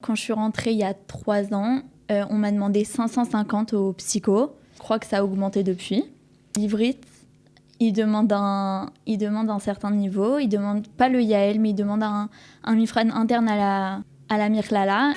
Quand je suis rentrée il y a 3 ans, on m'a demandé 550 au psycho. Je crois que ça a augmenté depuis. L'Ivrit, il demande un certain niveau. Il demande pas le Yael, mais il demande un mifran interne à la Mirklala.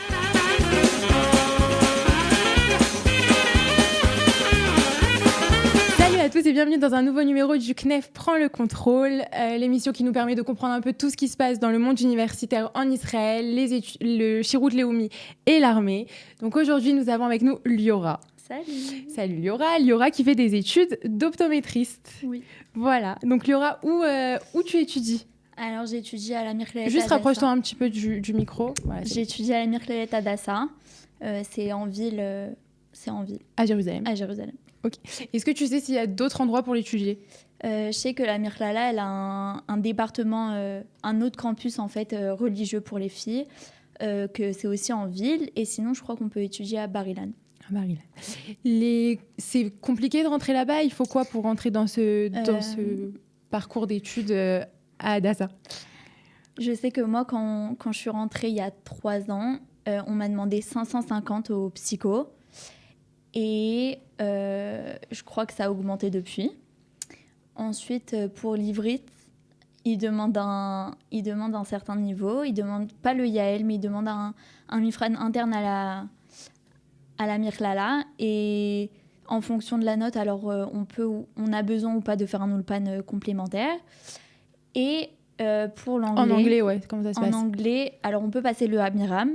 Salut à tous et bienvenue dans un nouveau numéro du CNEF Prend le contrôle, l'émission qui nous permet de comprendre un peu tout ce qui se passe dans le monde universitaire en Israël, le Shirut Leumi et l'armée. Donc aujourd'hui, nous avons avec nous Liora. Salut. Salut Liora. Liora qui fait des études d'optométriste. Oui. Voilà. Donc Liora, où tu étudies ? Alors j'étudie à la Mirklelet Juste Hadassah. rapproche-toi un petit peu du micro. Voilà, J'étudie à la Mirklelet Hadassah. C'est en ville. À Jérusalem. À Jérusalem. Ok. Est-ce que tu sais s'il y a d'autres endroits pour l'étudier ? Je sais que la Mirklala, elle a un département, un autre campus en fait religieux pour les filles, que c'est aussi en ville. Et sinon, je crois qu'on peut étudier à Bar Ilan. À Bar Ilan. C'est compliqué de rentrer là-bas. Il faut quoi pour rentrer dans ce parcours d'études à Hadassah ? Je sais que moi, quand je suis rentrée il y a 3 ans, on m'a demandé 550 au psycho. Et je crois que ça a augmenté depuis. Ensuite, pour l'Ivrit, il demande un certain niveau. Il demande pas le Yael, mais il demande un mifran interne à la Mirklala. Et en fonction de la note, alors on a besoin ou pas de faire un ulpan complémentaire. Et pour l'anglais... En anglais, ouais. Comment ça se passe ? En anglais, alors on peut passer le Amiram.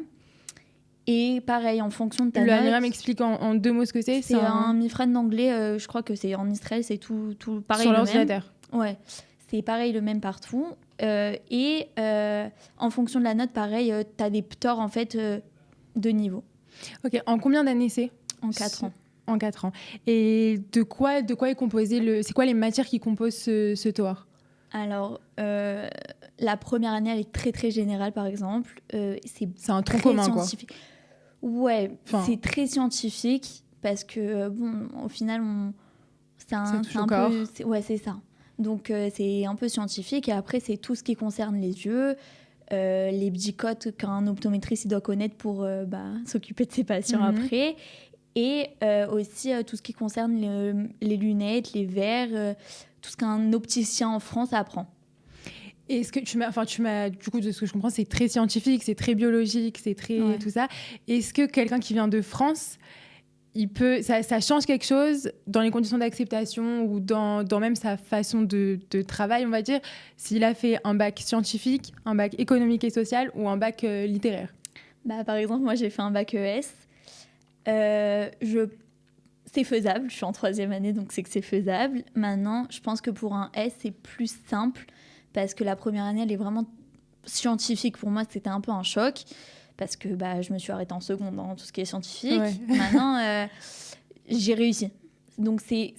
Et pareil, en fonction de ta note... Le Amiram explique en 2 mots ce que c'est. C'est un mifran d'anglais, je crois que c'est en Israël, c'est tout pareil. Sur le l'ordinateur. même. Ouais, c'est pareil le même partout. Et en fonction de la note, pareil, tu as des ptors en fait de niveau. Ok, en combien d'années c'est ? En 4 ans. En 4 ans. Et de quoi est composé c'est quoi les matières qui composent ce Toar ? Alors, la première année, elle est très très générale, par exemple. C'est un tronc commun, scientifique. Quoi. Ouais, c'est très scientifique parce que, au final, c'est un peu... Ouais, c'est ça. Donc, c'est un peu scientifique. Et après, c'est tout ce qui concerne les yeux, les petits codes qu'un optométriste il doit connaître pour s'occuper de ses patients après. Et aussi tout ce qui concerne les lunettes, les verres, tout ce qu'un opticien en France apprend. Et ce que tu m'as, du coup, de ce que je comprends, c'est très scientifique, c'est très biologique, c'est très tout ça. Est-ce que quelqu'un qui vient de France, ça change quelque chose dans les conditions d'acceptation ou dans même sa façon de travail, on va dire, s'il a fait un bac scientifique, un bac économique et social ou un bac littéraire ? Par exemple, moi, j'ai fait un bac ES. C'est faisable, je suis en 3e année, donc c'est que c'est faisable. Maintenant, je pense que pour un S, c'est plus simple parce que la première année, elle est vraiment scientifique. Pour moi, c'était un peu un choc parce que je me suis arrêtée en seconde dans tout ce qui est scientifique. Ouais. Maintenant, j'ai réussi. Donc, c'est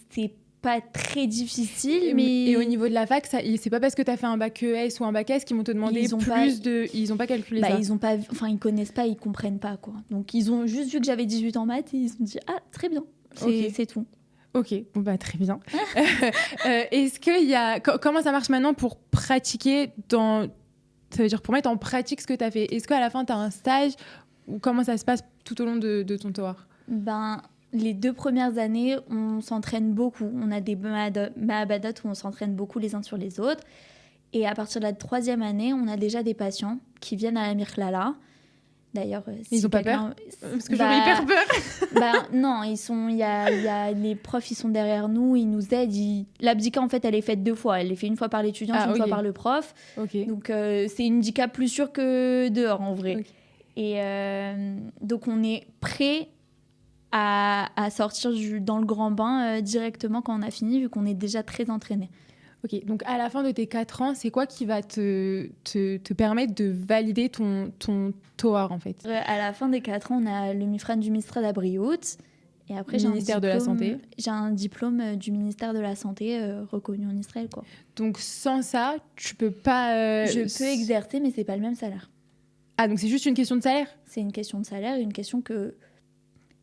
pas très difficile. Et au niveau de la fac, c'est pas parce que tu as fait un bac ES ou un bac S qu'ils vont te demander ils ont pas calculé ça. Ils connaissent pas, ils comprennent pas, quoi. Donc, ils ont juste vu que j'avais 18 en maths et ils se sont dit « Ah, très bien ». C'est tout. Ok, très bien. Est-ce qu'il y a... Comment ça marche maintenant pour pratiquer ça veut dire pour mettre en pratique ce que tu as fait ? Est-ce qu'à la fin, tu as un stage ou comment ça se passe tout au long de ton Toar ? Les 2 premières années, on s'entraîne beaucoup. On a des ma'abadot où on s'entraîne beaucoup les uns sur les autres. Et à partir de la 3e année, on a déjà des patients qui viennent à la Mirklala. D'ailleurs, ils n'ont pas peur ? Parce que j'aurais hyper peur. Non, il y a les profs, ils sont derrière nous, ils nous aident. La bdika, en fait, elle est faite 2 fois. Elle est faite une fois par l'étudiant, une fois par le prof. Okay. Donc, c'est une bdika plus sûre que dehors, en vrai. Okay. Et donc, on est prêt à sortir dans le grand bain directement quand on a fini, vu qu'on est déjà très entraîné. Ok, donc à la fin de tes 4 ans, c'est quoi qui va te permettre de valider ton Toar, en fait ? À la fin des 4 ans, on a le mifran du ministère d'Abriout. Et après, j'ai un diplôme du ministère de la Santé reconnu en Israël, quoi. Donc sans ça, tu peux pas... Je peux exercer, mais c'est pas le même salaire. Ah, donc c'est juste une question de salaire ? C'est une question de salaire et une question que...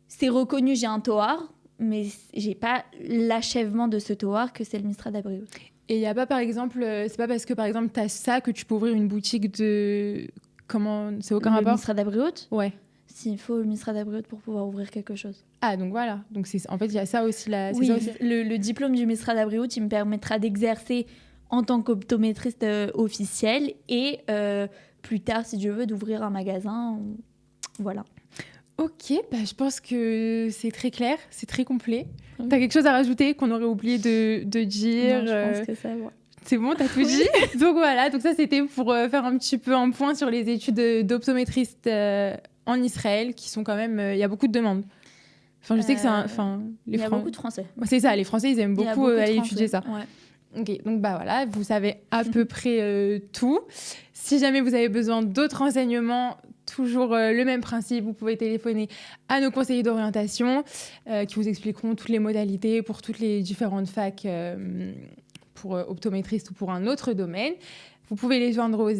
C'est reconnu, j'ai un Toar, mais j'ai pas l'achèvement de ce Toar que c'est le ministère d'Abriout. Et il n'y a pas, par exemple, c'est pas parce que, par exemple, tu as ça que tu peux ouvrir une boutique de Comment c'est aucun Le rapport? ministère d'Abri Haute. Ouais. S'il faut le ministère d'Abri Haute pour pouvoir ouvrir quelque chose. Ah, donc voilà. Donc en fait, il y a ça aussi là. Oui, ça aussi. le diplôme du ministère d'Abri Haute, il me permettra d'exercer en tant qu'optométriste officielle et plus tard, si je veux, d'ouvrir un magasin. Voilà. Ok, je pense que c'est très clair, c'est très complet. T'as quelque chose à rajouter qu'on aurait oublié de dire? Non, je pense que ça va. C'est bon, t'as tout dit. Donc voilà, donc ça c'était pour faire un petit peu un point sur les études d'optométriste en Israël, qui sont quand même... Il y a beaucoup de demandes. Enfin, je sais que c'est il y a beaucoup de Français. C'est ça, les Français, ils aiment beaucoup aller étudier ça. Ouais. Ok, donc voilà, vous savez à peu près tout. Si jamais vous avez besoin d'autres renseignements, toujours le même principe, vous pouvez téléphoner à nos conseillers d'orientation qui vous expliqueront toutes les modalités pour toutes les différentes facs pour optométriste ou pour un autre domaine. Vous pouvez les joindre au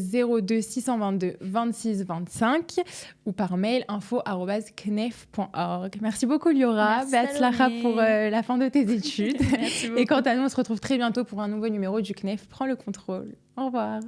02 622 26 25 ou par mail info@knef.org. Merci beaucoup Liora, Beatzlacha pour la fin de tes études. Merci beaucoup. Et quant à nous, on se retrouve très bientôt pour un nouveau numéro du CNEF Prends le contrôle. Au revoir.